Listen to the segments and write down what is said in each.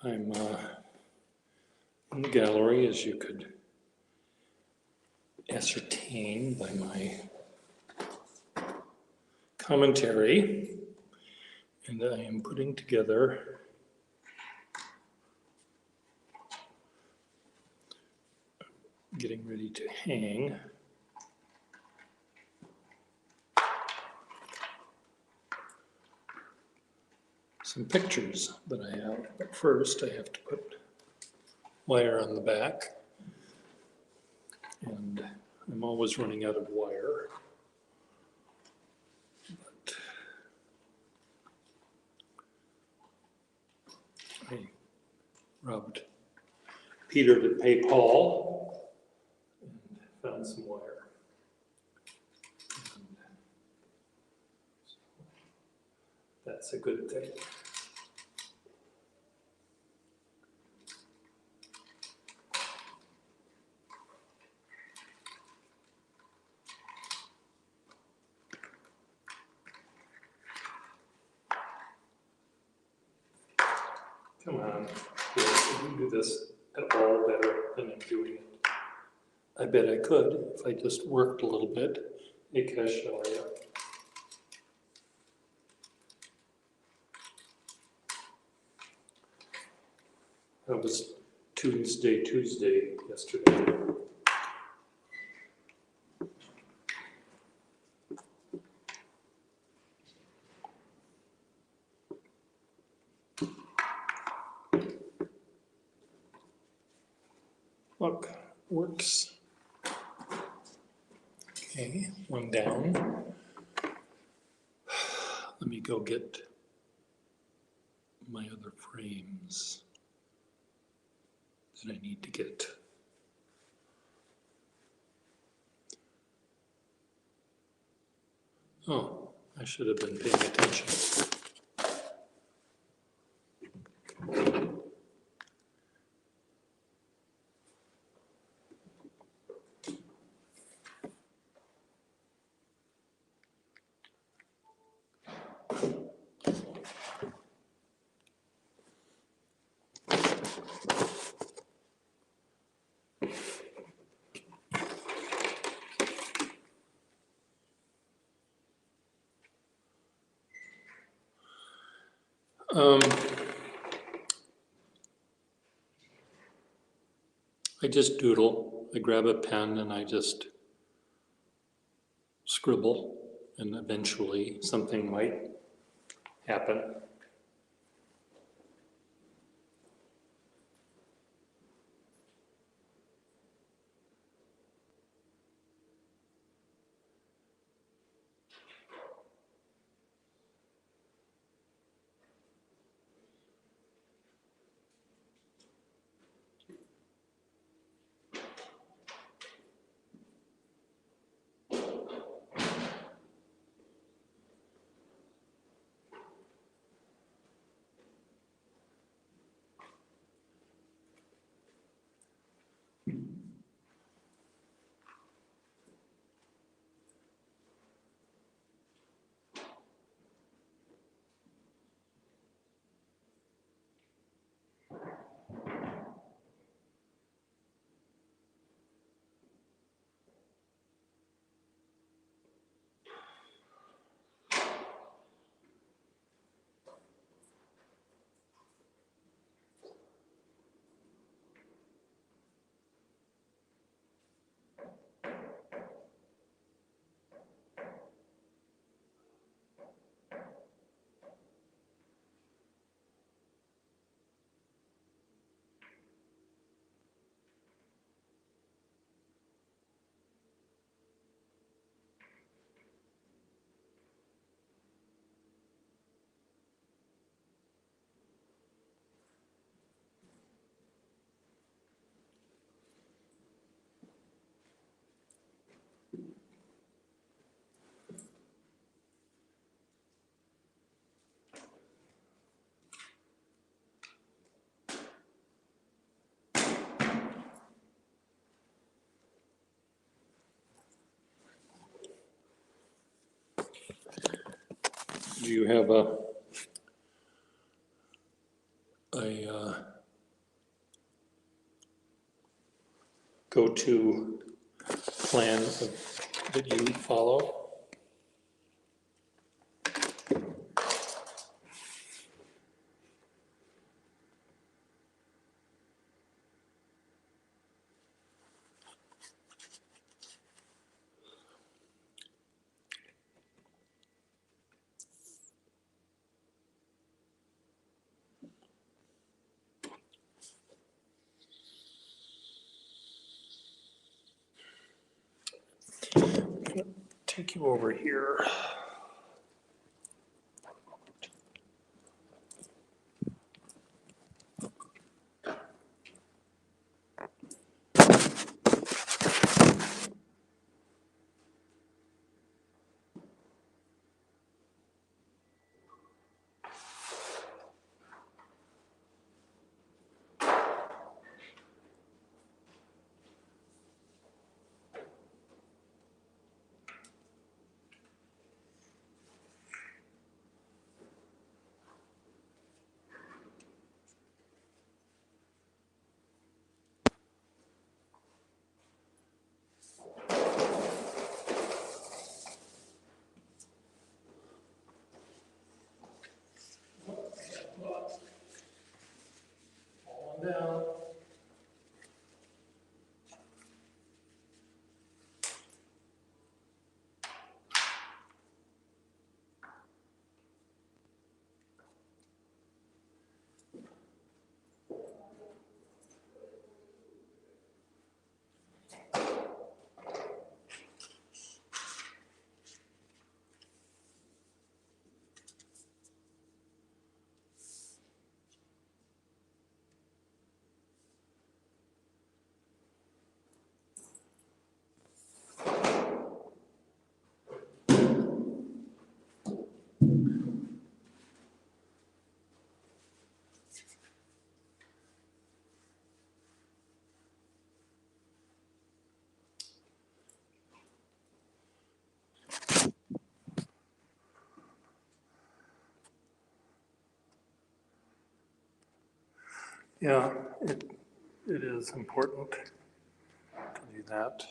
I'm in the gallery, as you could ascertain by my commentary, and I am putting together getting ready to hang some pictures that I have, but first I have to put wire on the back, and I'm always running out of wire. But I robbed Peter to pay Paul and found some wire. And that's a good thing. Come on, can you do this at all better than I'm doing it? I bet I could if I just worked a little bit. Hey, Kesh, how are you? That was Tuesday yesterday. Look, works. Okay, one down. Let me go get my other frames that I need to get. Oh, I should have been paying attention. I just doodle. I grab a pen and I just scribble, and eventually something might happen. Do you have a go-to plan that you follow? I'm gonna take you over here. Down. Yeah, it is important to do that.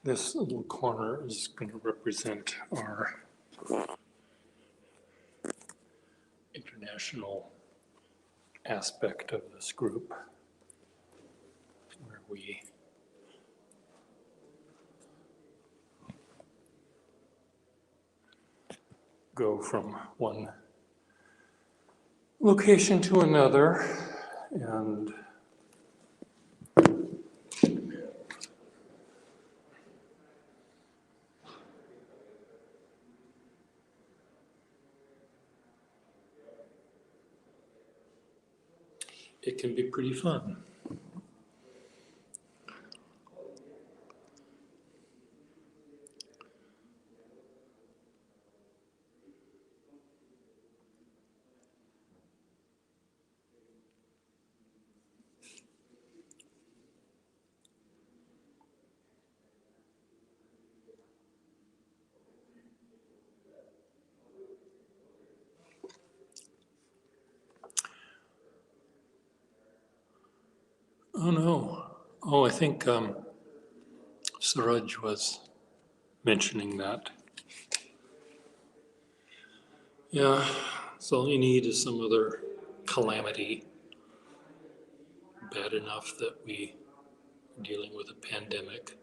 This little corner is going to represent our international aspect of this group, where we go from one location to another, and it can be pretty fun. Oh no. Oh, I think Suraj was mentioning that. Yeah, so all you need is some other calamity bad enough that we are dealing with a pandemic.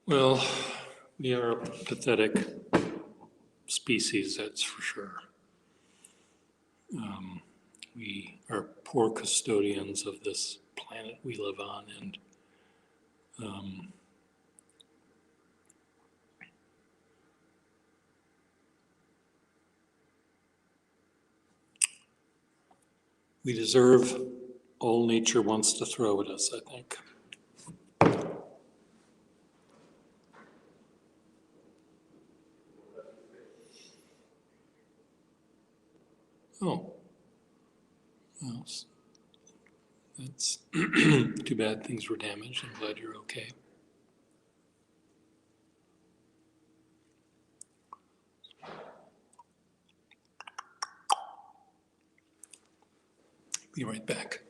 Well, we are a pathetic species, that's for sure. We are poor custodians of this planet we live on, and we deserve all nature wants to throw at us, I think. Oh, well, that's too bad things were damaged. I'm glad you're okay. Be right back.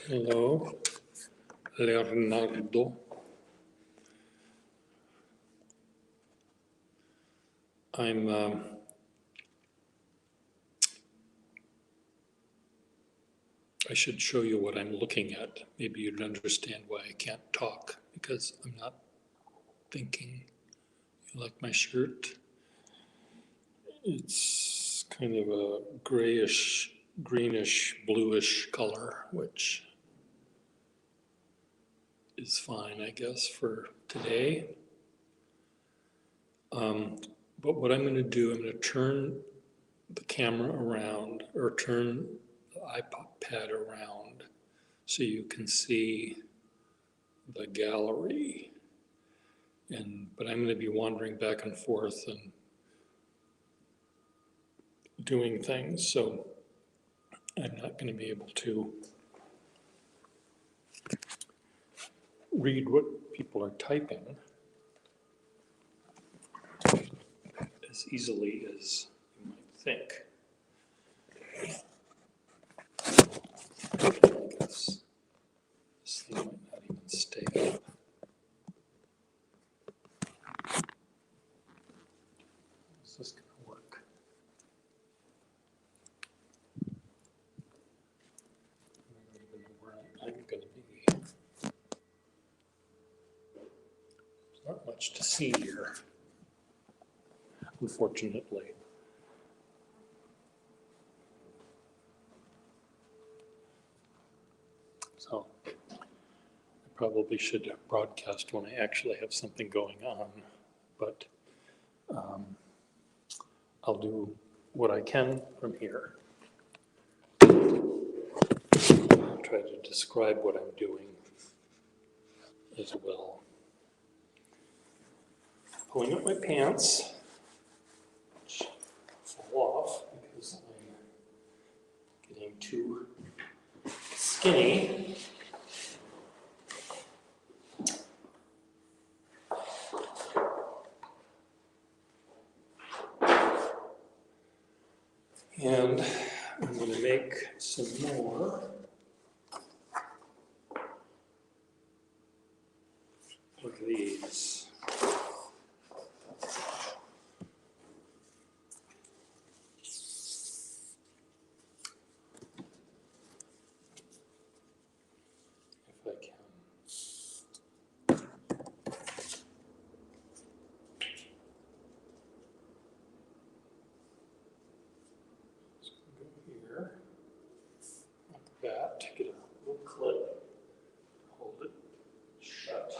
Hello, Leonardo. I'm I should show you what I'm looking at. Maybe you'd understand why I can't talk, because I'm not thinking. You like my shirt? It's kind of a grayish, greenish, bluish color, which is fine, I guess, for today. But what I'm going to do, I'm going to turn the camera around, or turn the iPad around so you can see the gallery. But I'm going to be wandering back and forth and doing things, so I'm not going to be able to read what people are typing as easily as you might think. I guess this thing might not even stay up. Is this going to work? I don't even know where I'm going to be. There's not much to see here, unfortunately. So I probably should broadcast when I actually have something going on, but I'll do what I can from here. I'll try to describe what I'm doing as well. Pulling up my pants, which fall off because I'm getting too skinny. And I'm going to make some more of these. If I can. So go here, like that, get a little clip, hold it shut.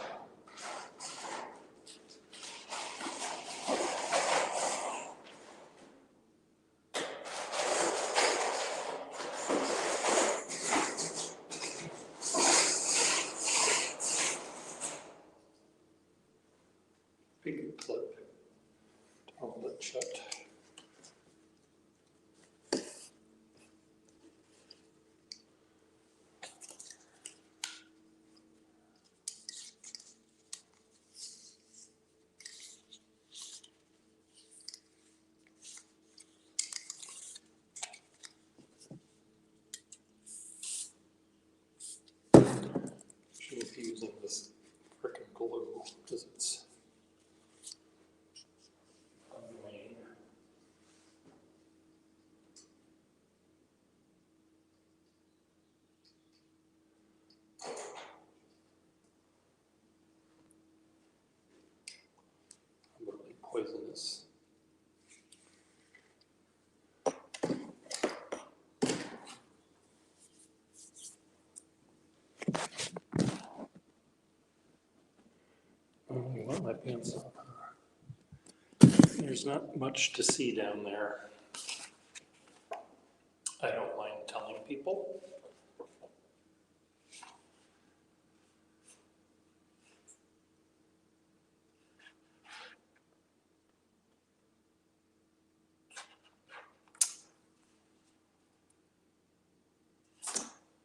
Big clip to hold it shut. Shouldn't be using this frickin' glue because it's annoying. Really poisonous. Oh, you want my pants off? There's not much to see down there. I don't mind telling people.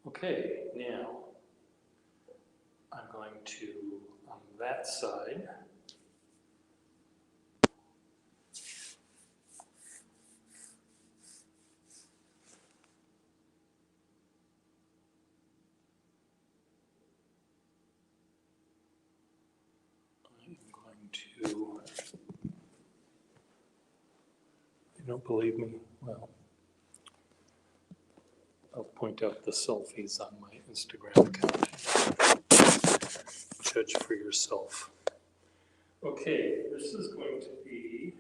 Okay, now I'm going to, on that side, I'm going to, you don't believe me? Well, I'll point out the selfies on my Instagram account. Judge for yourself. Okay, this is going to be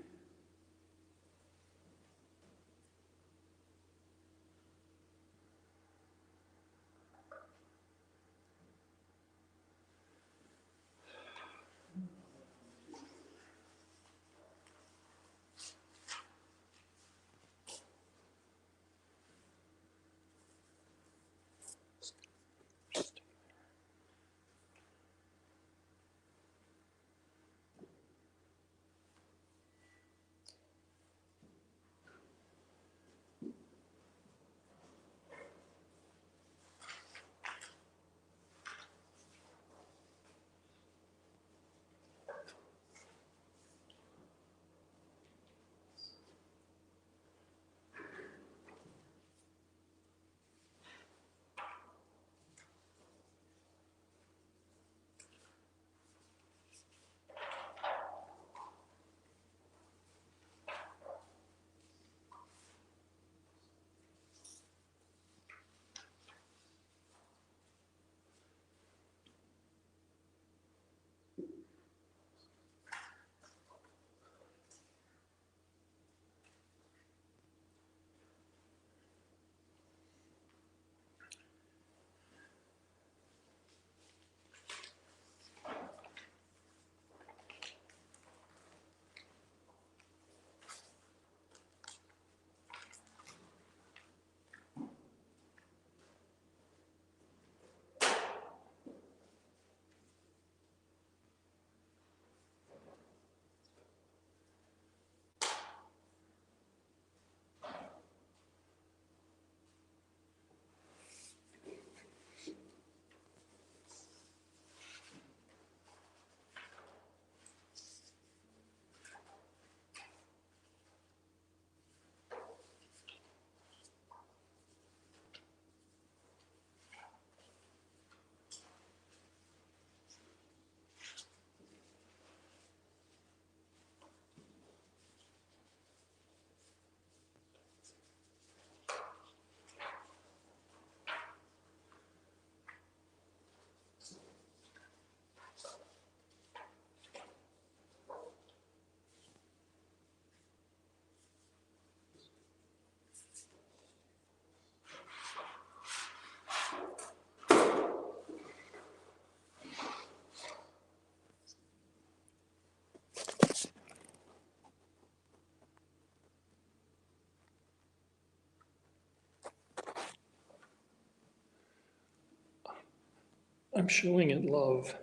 I'm showing it love.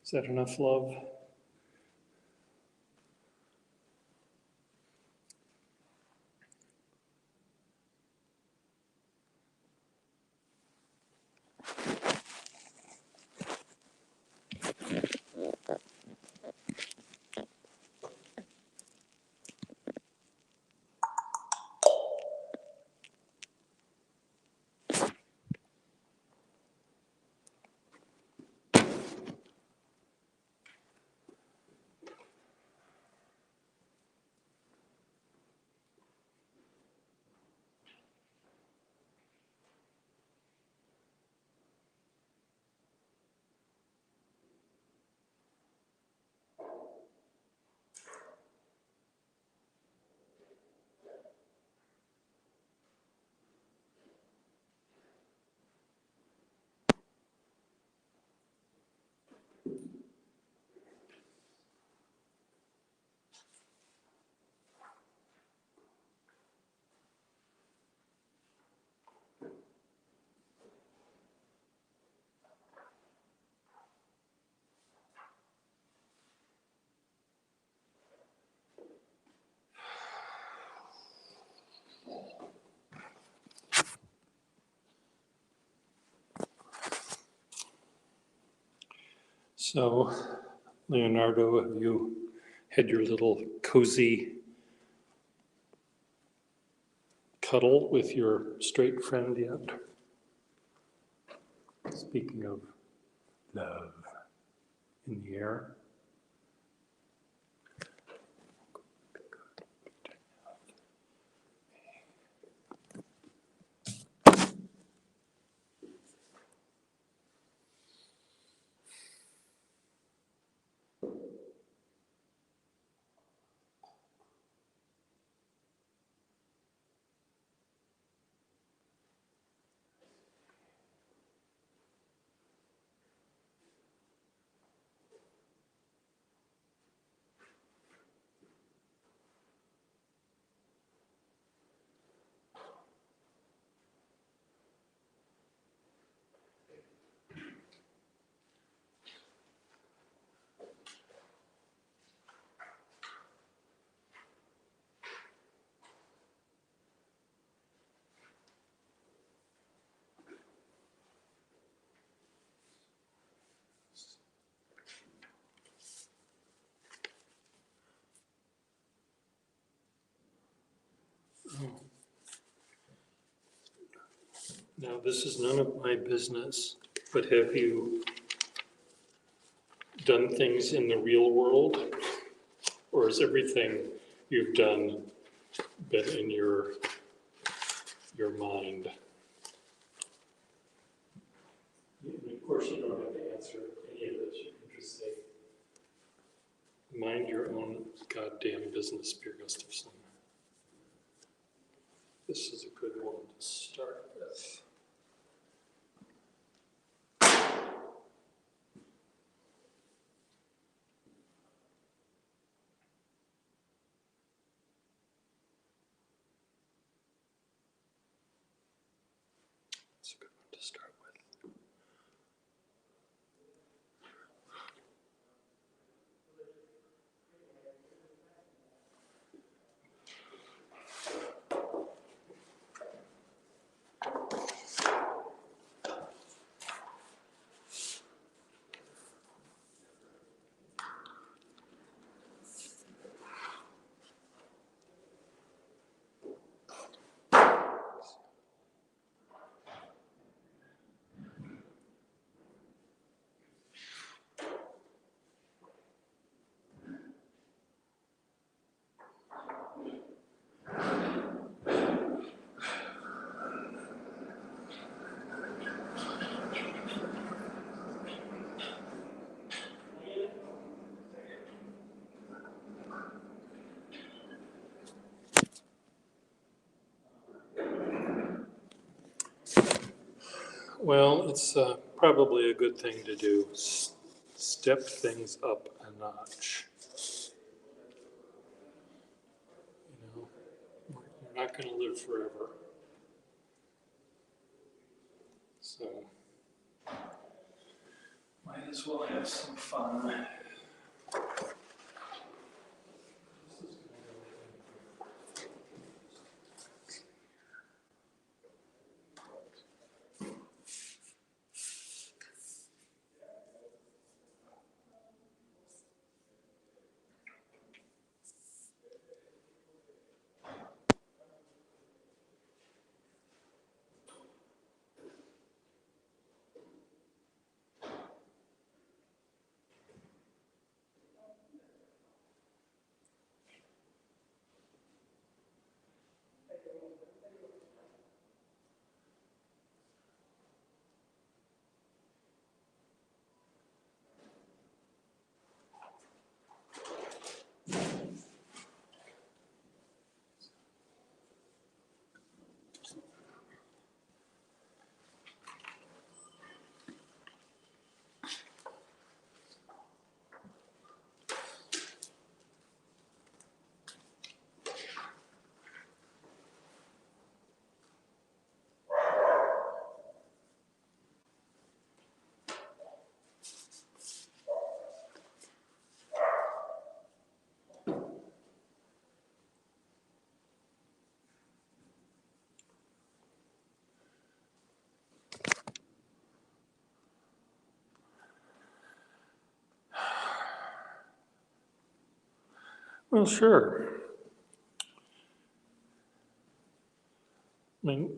Is that enough love? So, Leonardo, have you had your little cozy cuddle with your straight friend yet? Speaking of love in the air. Oh. Now, this is none of my business, but have you done things in the real world? Or is everything you've done been in your mind? And of course, you don't have to answer any of this. You can just say, mind your own goddamn business, Pierre Gustafson. This is a good one to start with. It's a good one to start with. Well, it's probably a good thing to do. Step things up a notch. You know, you're not going to live forever. So, might as well have some fun. Well, sure. I mean,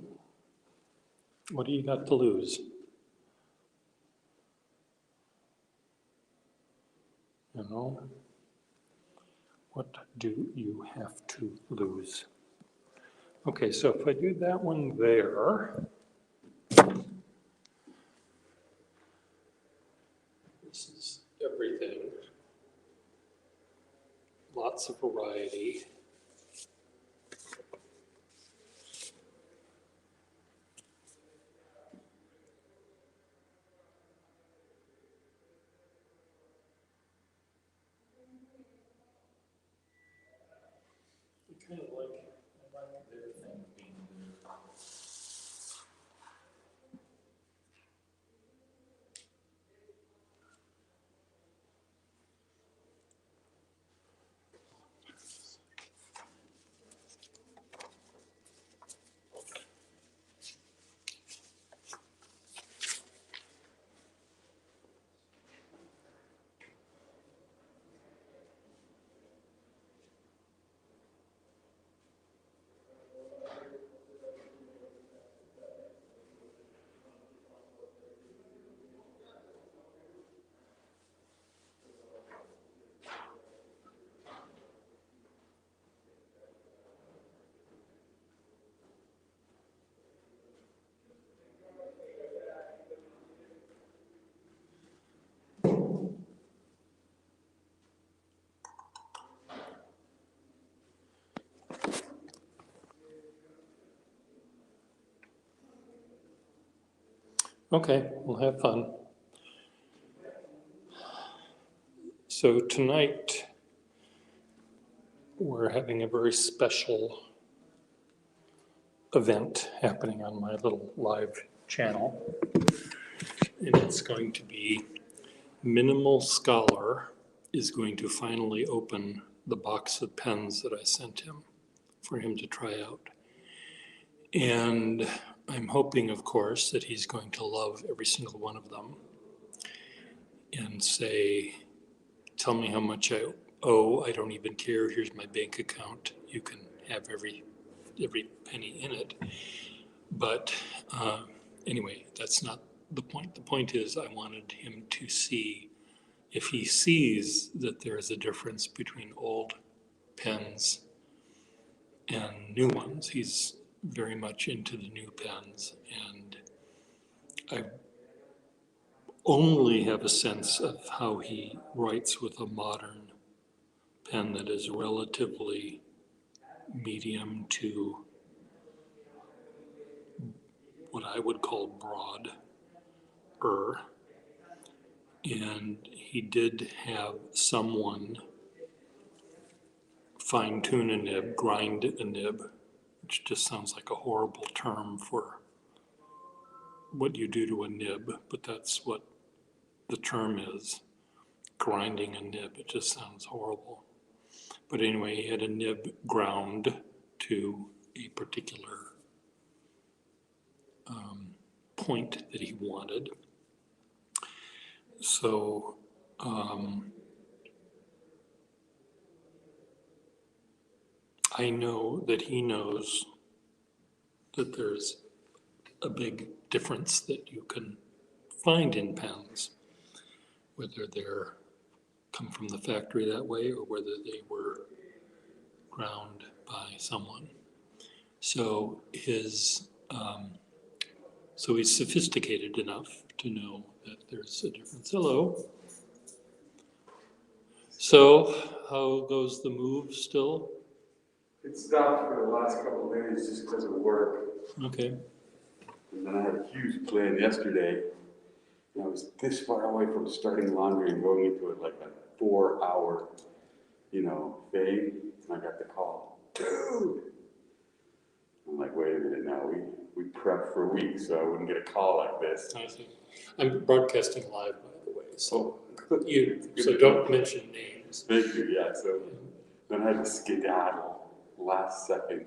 what do you got to lose? You know, what do you have to lose? Okay, so if I do that one there, this is everything. Lots of variety. I kind of like their thing being there. Okay, we'll have fun. So tonight, we're having a very special event happening on my little live channel. And it's going to be Minimal Scholar is going to finally open the box of pens that I sent him for him to try out. And I'm hoping, of course, that he's going to love every single one of them and say, tell me how much I owe. I don't even care. Here's my bank account. You can have every penny in it. But anyway, that's not the point. The point is I wanted him to see, if he sees that there is a difference between old pens and new ones. He's very much into the new pens, and I only have a sense of how he writes with a modern pen that is relatively medium to what I would call broader. And he did have someone fine tune a nib, grind a nib, which just sounds like a horrible term for what you do to a nib, but that's what the term is, grinding a nib. It just sounds horrible. But anyway, he had a nib ground to a particular point that he wanted. So I know that he knows that there's a big difference that you can find in pens, whether they're come from the factory that way or whether they were ground by someone. So he's sophisticated enough to know that there's a difference. Hello. So how goes the move still? It stopped for the last couple of days just because of work. Okay. And then I had a huge plan yesterday. And I was this far away from starting laundry and going into it like a 4-hour, thing. And I got the call. Dude! I'm like, wait a minute now. We prepped for weeks so I wouldn't get a call like this. I see. I'm broadcasting live, by the way, so So don't mention names. Thank you, yeah. So then I had to skedaddle last second.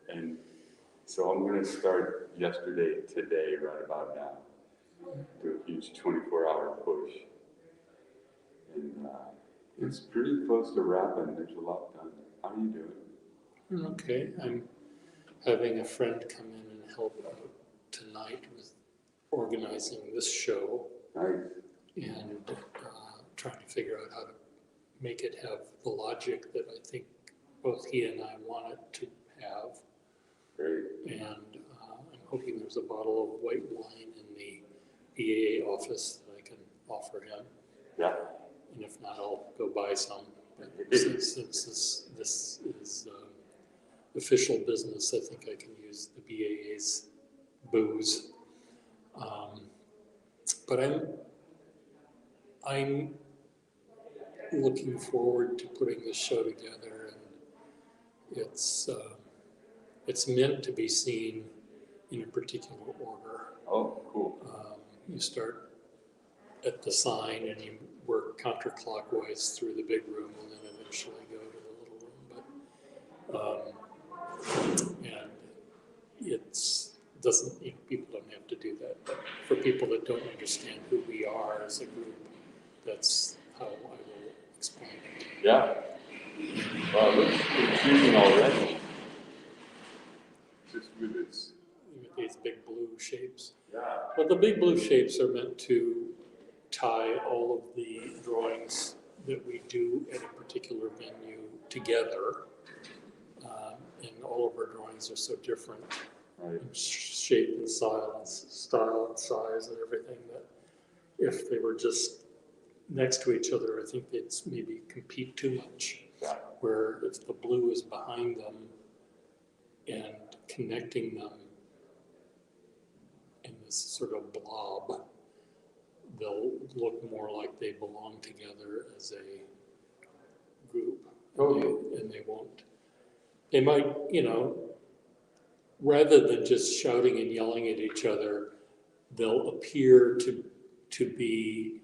And so I'm going to start today, right about now. Do a huge 24-hour push. And it's pretty close to wrapping. There's a lot done. How are you doing? Okay, I'm having a friend come in and help out tonight with organizing this show Nice. and trying to figure out how to make it have the logic that I think both he and I want it to have. Great. And I'm hoping there's a bottle of white wine in the BAA office that I can offer him. Yeah. And if not, I'll go buy some. But since this is official business, I think I can use the BAA's booze. But I'm looking forward to putting this show together, and it's meant to be seen in a particular order. Oh, cool. You start at the sign and you work counterclockwise through the big room and then eventually go to the little room. And people don't have to do that, but for people that don't understand who we are as a group, that's how I will explain it. Yeah. Well, it looks confusing already. Just with its. With these big blue shapes. Yeah. But the big blue shapes are meant to tie all of the drawings that we do at a particular venue together. And all of our drawings are so different. Right. In shape and style and size and everything that if they were just next to each other, I think they'd maybe compete too much. Yeah. Where if the blue is behind them and connecting them in this sort of blob, they'll look more like they belong together as a group. And they won't, they might, you know, rather than just shouting and yelling at each other, they'll appear to be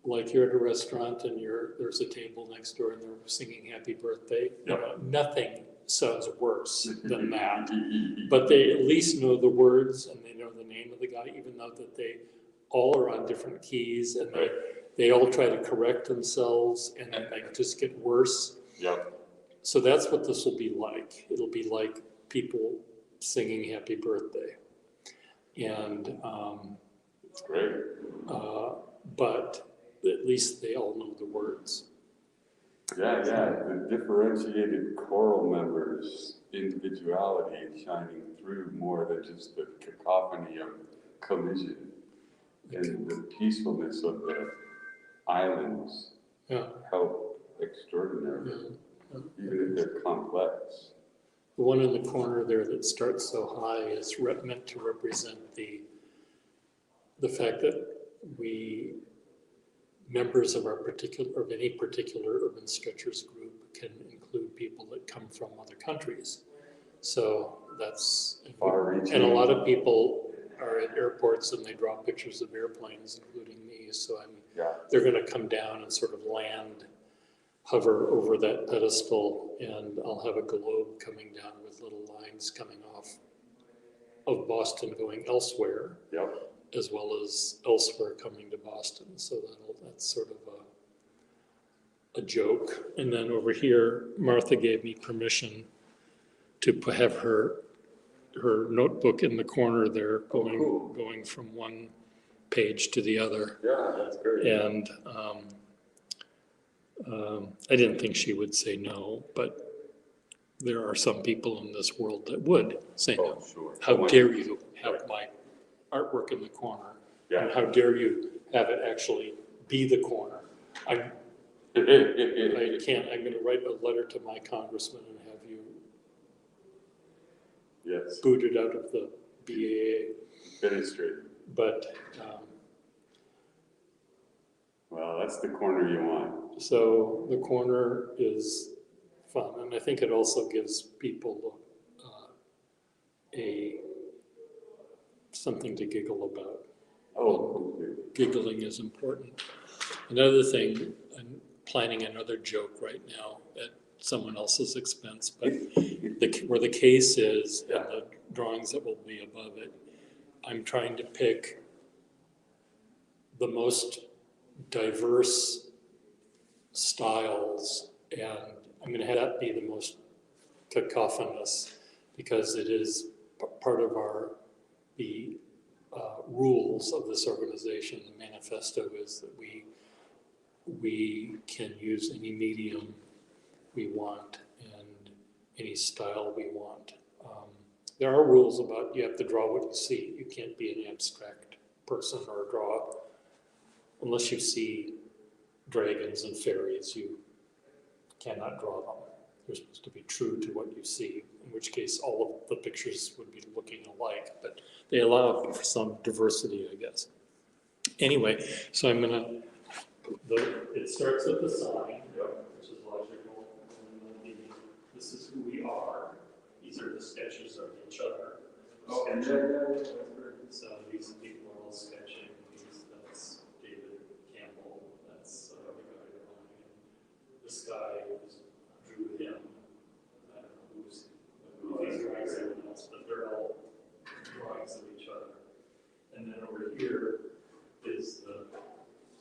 like you're at a restaurant and there's a table next door and they're singing happy birthday. You know, nothing sounds worse than that. But they at least know the words and they know the name of the guy, even though that they all are on different keys and they all try to correct themselves and they just get worse. Yep. So that's what this will be like. It'll be like people singing happy birthday. And It's great. but at least they all know the words. Yeah, the differentiated choral members' individuality is shining through more than just the cacophony of collision and the peacefulness of the islands help extraordinarily, even if they're complex. The one in the corner there that starts so high is meant to represent the fact that we, members of any particular urban stretchers group, can include people that come from other countries. So that's far-reaching. And a lot of people are at airports and they draw pictures of airplanes, including me. So they're going to come down and sort of hover over that pedestal, and I'll have a globe coming down with little lines coming off of Boston going elsewhere. Yep. As well as elsewhere coming to Boston. So that's sort of a joke. And then over here, Martha gave me permission to have her notebook in the corner there going from one page to the other. Yeah, that's great. And I didn't think she would say no, but there are some people in this world that would say no. Sure. How dare you have my artwork in the corner, and how dare you have it actually be the corner? I can't. I'm going to write a letter to my congressman and have you booted out of the BAA. Administrator. But well, that's the corner you want. So the corner is fun, and I think it also gives people something to giggle about. Giggling is important. Another thing, I'm planning another joke right now at someone else's expense, but where the case is and the drawings that will be above it, I'm trying to pick the most diverse styles, and I'm going to have that be the most cacophonous, because it is part of the rules of this organization. The manifesto is that we can use any medium we want and any style we want. There are rules about you have to draw what you see. You can't be an abstract person or draw, unless you see dragons and fairies, you cannot draw them. You're supposed to be true to what you see, in which case all of the pictures would be looking alike, but they allow for some diversity, I guess. Anyway, so I'm gonna, it starts at the sign, which is logical, and this is who we are. These are the sketches of each other. So these people are all sketching. That's David Campbell. That's the guy behind. This guy drew him. I don't know who's drawing someone else, but they're all drawings of each other. And then over here is the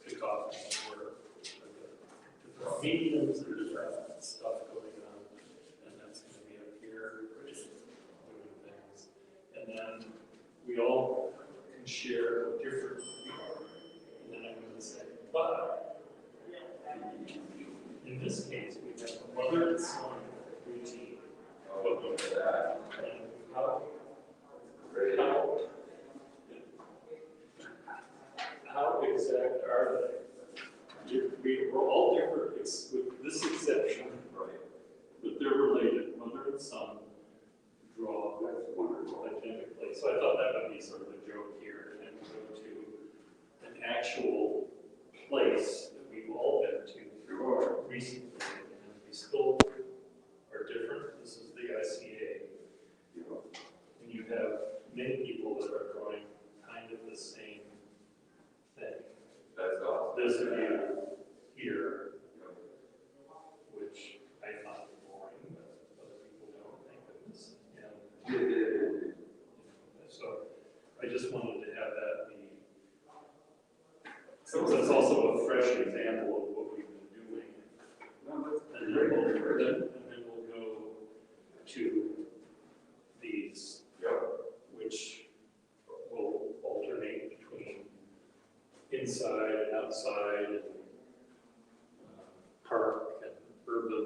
cacophony where the mediums, there's stuff going on, and that's going to be up here doing things. And then we all can share what different we are. And then I'm going to say, but in this case, we have a mother and son routine. And how exact are they? We're all different, with this exception, but they're related. Mother and son draw identically. place. So I thought that would be sort of a joke here, and go to an actual place that we've all been to recently, and we still are different. This is the ICA. And you have many people that are going kind of the same thing. That's awesome. This view here, which I find boring, but other people don't, thank goodness. And so I just wanted to have that be, so it's also a fresh example of what we've been doing. And then we'll go to these, which will alternate between inside and outside, and park and urban,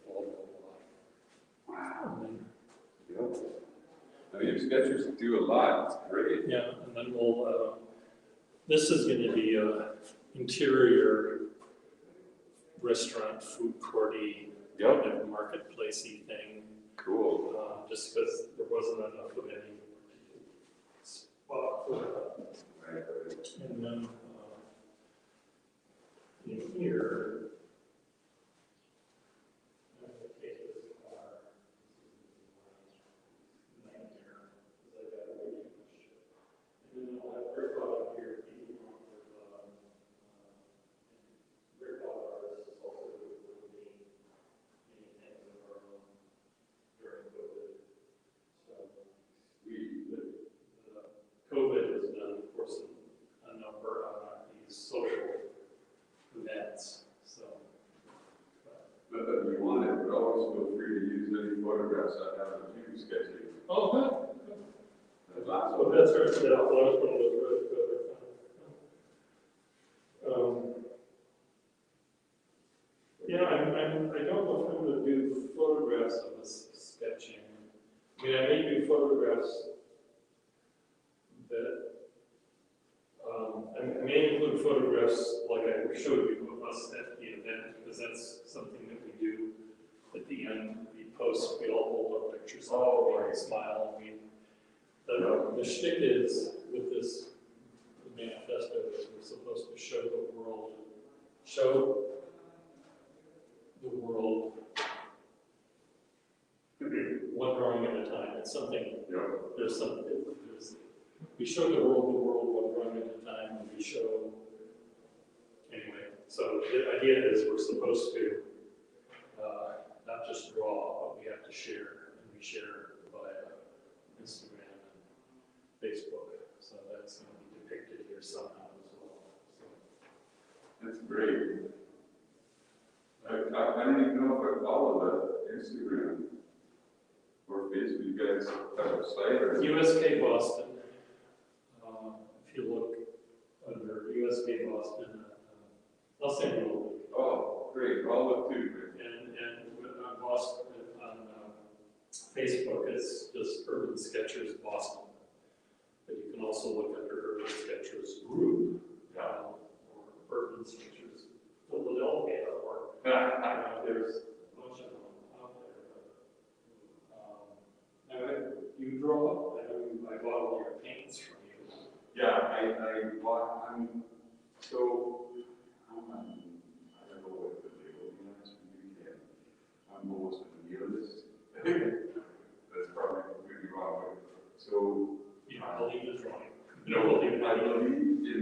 blah, blah, blah. And then, I mean, sketchers do a lot. It's great. yeah, and then we'll, this is going to be a interior restaurant, food courty, kind of marketplacey thing. Cool. Just because there wasn't enough of any spot for that. And then in here, COVID has done, of course, a number on these social events. So, Not that we want it, but always feel free to use any photographs I have of you sketching. oh, good. That's awesome. Well, that's right. Yeah, that was one of those really good. Yeah, I don't know if I'm going to do photographs of this sketching. I mean, I may do photographs that I may include photographs like I showed you of us at the event, because that's something that we do at the end. We post, we all hold up pictures, we smile. The shtick is with this manifesto is we're supposed to show the world one drawing at a time. It's something. There's something. We show the world one drawing at a time, and we show, anyway, so the idea is we're supposed to not just draw, but we have to share, and we share via Instagram and Facebook, so that's going to be depicted here somehow as well. So. That's great. I don't even know if I follow the Instagram or Facebook. You guys have a site or? USK Boston. If you look under USK Boston, I'll send you a link. Oh, great. I'll look too. And on Boston, on Facebook, it's just Urban Sketchers Boston. But you can also look under Urban Sketchers Group, or Urban Sketchers Philadelphia, or there's a bunch of them out there. Now, you draw, I bought all your paints from you. Yeah, I'm so, I don't know what the label is, I'm almost a nihilist. That's probably completely wrong, but so. You don't believe in drawing. You No, don't believe in I believe in,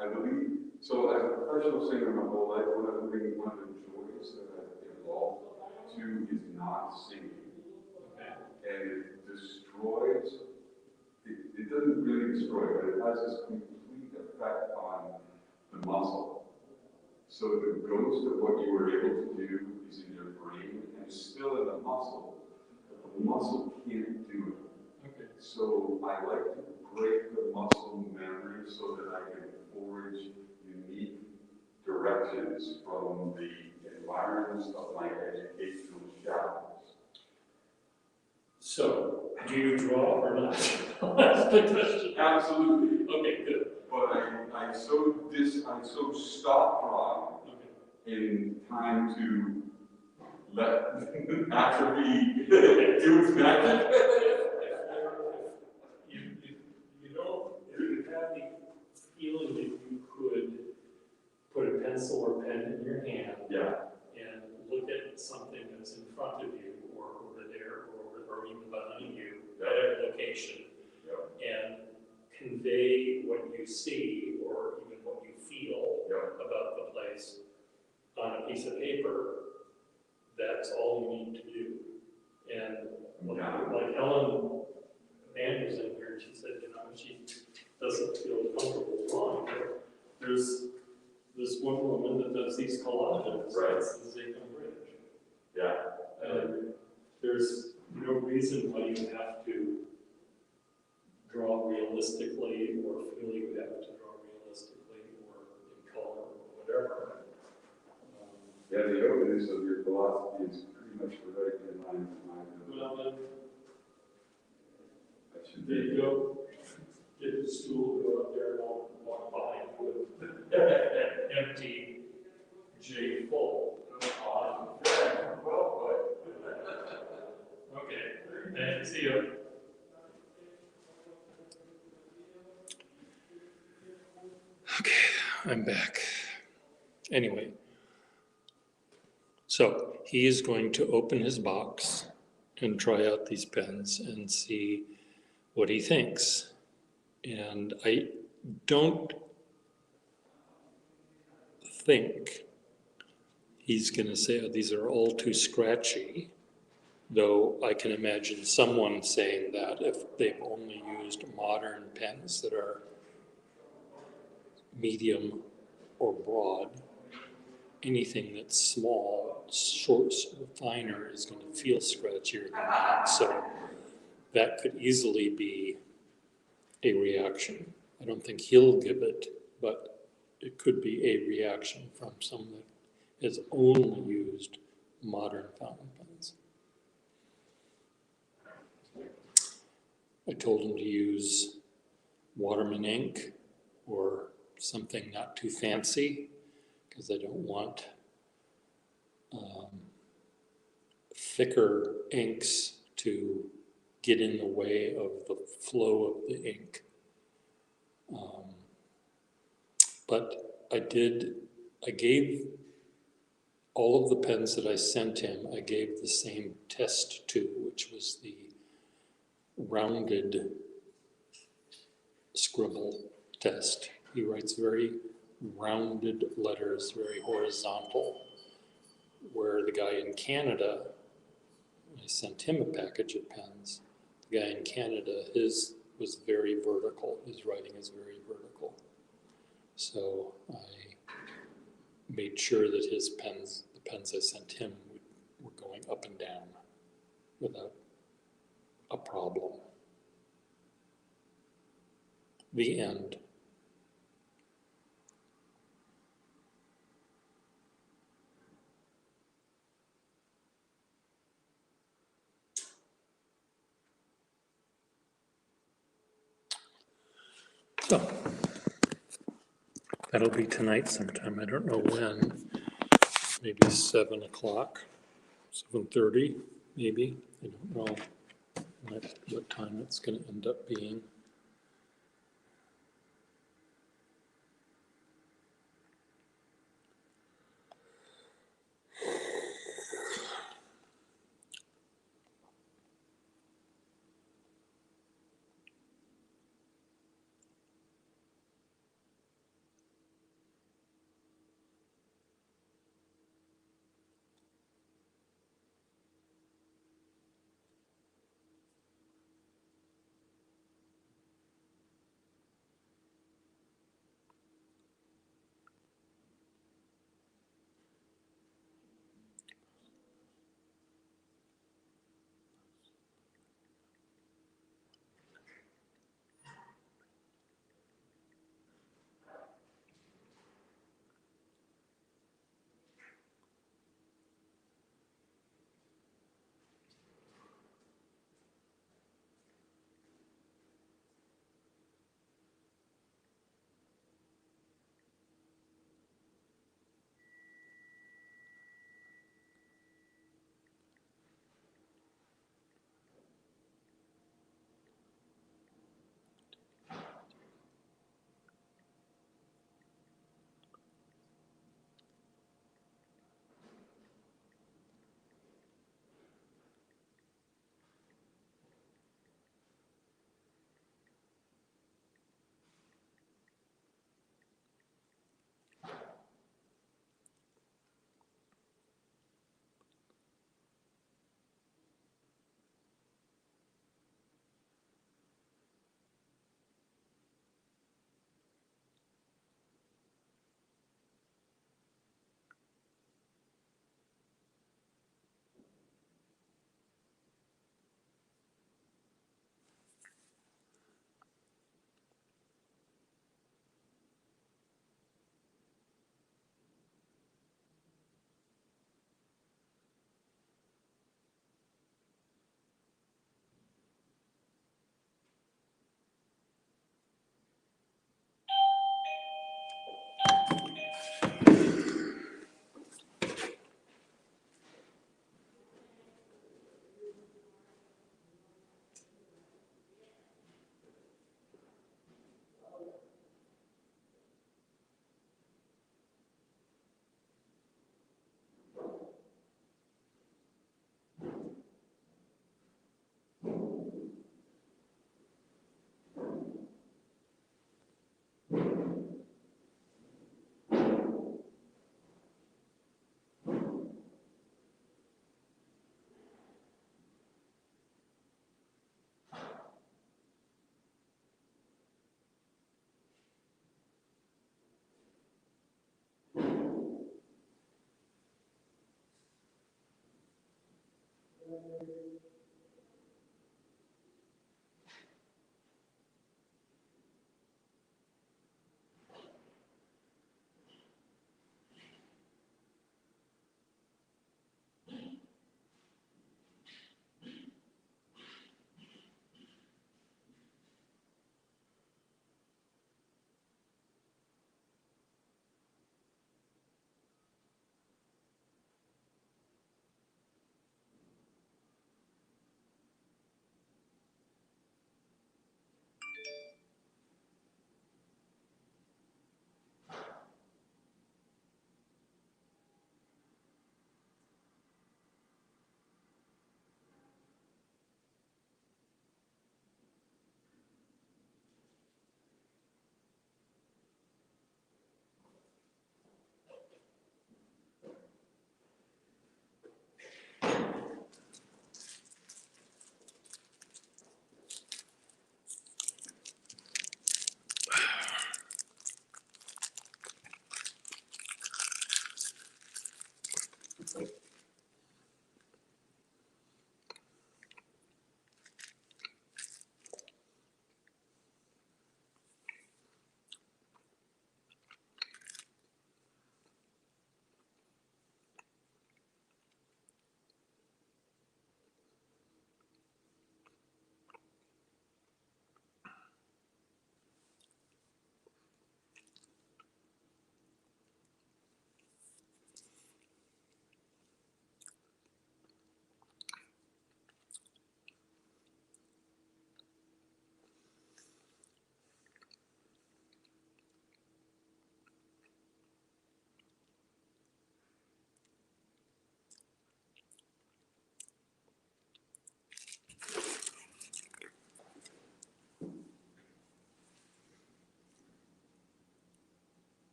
I believe, so as a professional singer my whole life, one of the joys that I've evolved to is not singing. Okay. And it destroys, it doesn't really destroy, but it has this complete effect on the muscle. So the ghost of what you were able to do is in your brain and still in the muscle, but the muscle can't do it. Okay. So I like to break the muscle memory so that I can forge unique directions from the environs of my educational shadows. So, do you draw or not? That's the question. Absolutely. Okay, good. But I so stop drawing in time to let atrophy do its magic. pencil or pen in your hand Yeah, and look at something that's in front of you or over there or even behind you at a location and convey what you see or even what you feel about the place on a piece of paper, that's all you need to do. And like Ellen Mann was in here, she said, she doesn't feel comfortable drawing, but there's this one woman that does these collages, right. It's the Zachem Bridge. yeah. And there's no reason why you have to draw realistically or feel you have to draw realistically or in color or whatever. Yeah, the openness of your philosophy is pretty much right in line with mine. Well, then, That should there you be. go. Get the stool, go up there and I'll walk behind with empty J full. Okay, and see you. Okay, I'm back. Anyway, so he is going to open his box and try out these pens and see what he thinks. And I don't think he's going to say, oh, these are all too scratchy, though I can imagine someone saying that if they've only used modern pens that are medium or broad, anything that's small, short, finer is going to feel scratchier than that. So that could easily be a reaction. I don't think he'll give it, but it could be a reaction from someone that has only used modern fountain pens. I told him to use Waterman ink or something not too fancy because I don't want thicker inks to get in the way of the flow of the ink. But I gave all of the pens that I sent him, I gave the same test to, which was the rounded scribble test. He writes very rounded letters, very horizontal, where the guy in Canada, I sent him a package of pens. The guy in Canada, his was very vertical. His writing is very vertical. So I made sure that his pens, the pens I sent him, were going up and down without a problem. The end. So, that'll be tonight sometime. I don't know when. Maybe 7 o'clock, 7:30, maybe. I don't know what time it's going to end up being.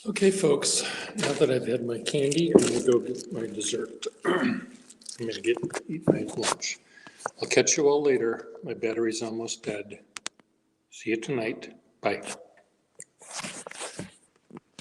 Okay, folks, now that I've had my candy, I'm gonna go get my dessert. I'm gonna eat my lunch. I'll catch you all later. My battery's almost dead. See you tonight. Bye.